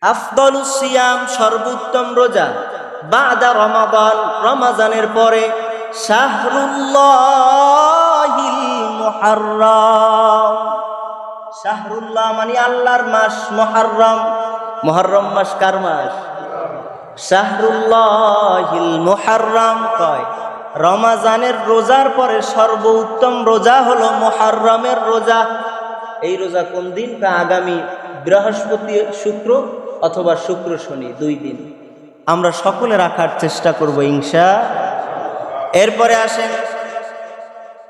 আফদলুস সিয়াম সর্বোত্তম রোজা বাদা রমাদান রমাজানের পরে শাহরুল্লাহিল মুহাররম। শাহরুল্লাহ মানে আল্লাহর মাস, মুহাররম, মুহাররম মাস কার মাস? শাহরুল্লাহিল মুহাররম কয় রমাজানের রোজার পরে সর্বোত্তম রোজা হলো মুহাররমের রোজা। এই রোজা কোন দিন? আগামী বৃহস্পতি শুক্র অথবা শুক্র শনি 2 দিন আমরা সকলে রাখার চেষ্টা করব ইনশাআল্লাহ। এরপরে আসেন,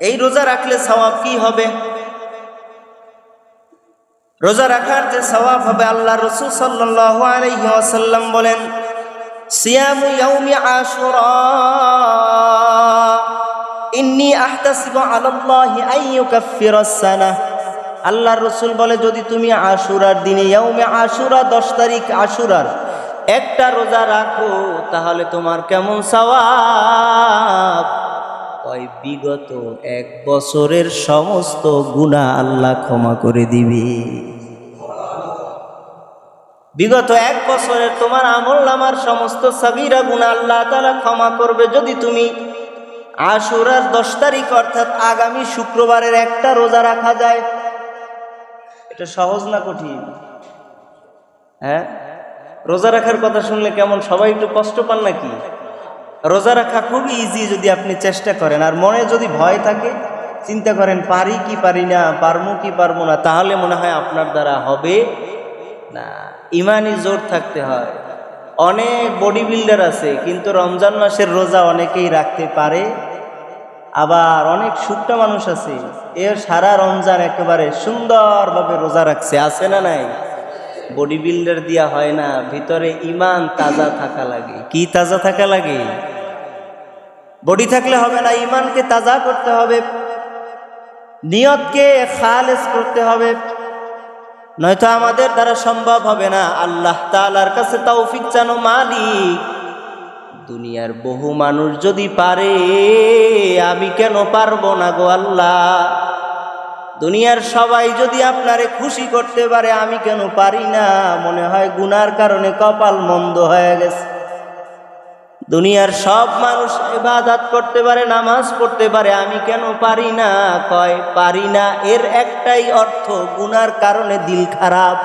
এই রোজা রাখলে সওয়াব কি হবে? রোজা রাখার যে সওয়াব হবে, আল্লাহ রাসূল সাল্লাল্লাহু আলাইহি ওয়াসাল্লাম বলেন, সিয়ামু ইয়াউমি আশুরা ইন্নী আহতাসিবু আলাল্লাহি আন ইউকাফফিরাস সানাহ। আল্লাহর রাসূল বলে, যদি তুমি আশুরার দিনে ইয়াউমে আশুরা 10 তারিখ আশুরার একটা রোজা রাখো তাহলে তোমার কেমন সওয়াব? ওই বিগত 1 বছরের সমস্ত গুনাহ আল্লাহ ক্ষমা করে দিবে। বিগত 1 বছরের তোমার আমলনামার সমস্ত সাগীরা গুনাহ আল্লাহ তাআলা ক্ষমা করবে যদি তুমি আশুরার 10 তারিখ অর্থাৎ আগামী শুক্রবারের একটা রোজা রাখা যায়। এটা সহজ না কঠিন? হ্যাঁ, রোজা রাখার কথা শুনলে কেমন সবাই একটু কষ্ট পান নাকি? রোজা রাখা খুবই ইজি যদি আপনি চেষ্টা করেন। আর মনে যদি ভয় থাকে, চিন্তা করেন পারি কি পারি না, পারমু কি পারবো না, তাহলে মনে হয় আপনার দ্বারা হবে না। ইমানি জোর থাকতে হয়। অনেক বডি বিল্ডার আছে কিন্তু রমজান মাসের রোজা অনেকেই রাখতে পারে। আবার অনেক সুট্টা মানুষ আছে, এর সারা রমজান একেবারে সুন্দরভাবে রোজা রাখছে, আছে না নাই? বডি বিল্ডার দিয়া হয় না, ভিতরে ইমান তাজা থাকা লাগে। কি তাজা থাকা লাগে? বডি থাকলে হবে না, ইমানকে তাজা করতে হবে, নিয়তকে খালেস করতে হবে, নয়তো আমাদের দ্বারা সম্ভব হবে না। আল্লাহ তাআলার কাছে তৌফিক চানো মালিক। দুনিয়ার বহু মানুষ যদি পারে, আমি কেন পারবো না গো আল্লাহ? দুনিয়ার সবাই যদি আপনারে খুশি করতে পারে, আমি কেন পারি না? মনে হয় গুনার কারণে কপাল মন্দ হয়ে গেছে। দুনিয়ার সব মানুষ ইবাদত করতে পারে, নামাজ পড়তে পারে, আমি কেন পারি না? কয় পারি না এর একটাই অর্থ, গুনার কারণে দিল খারাপ।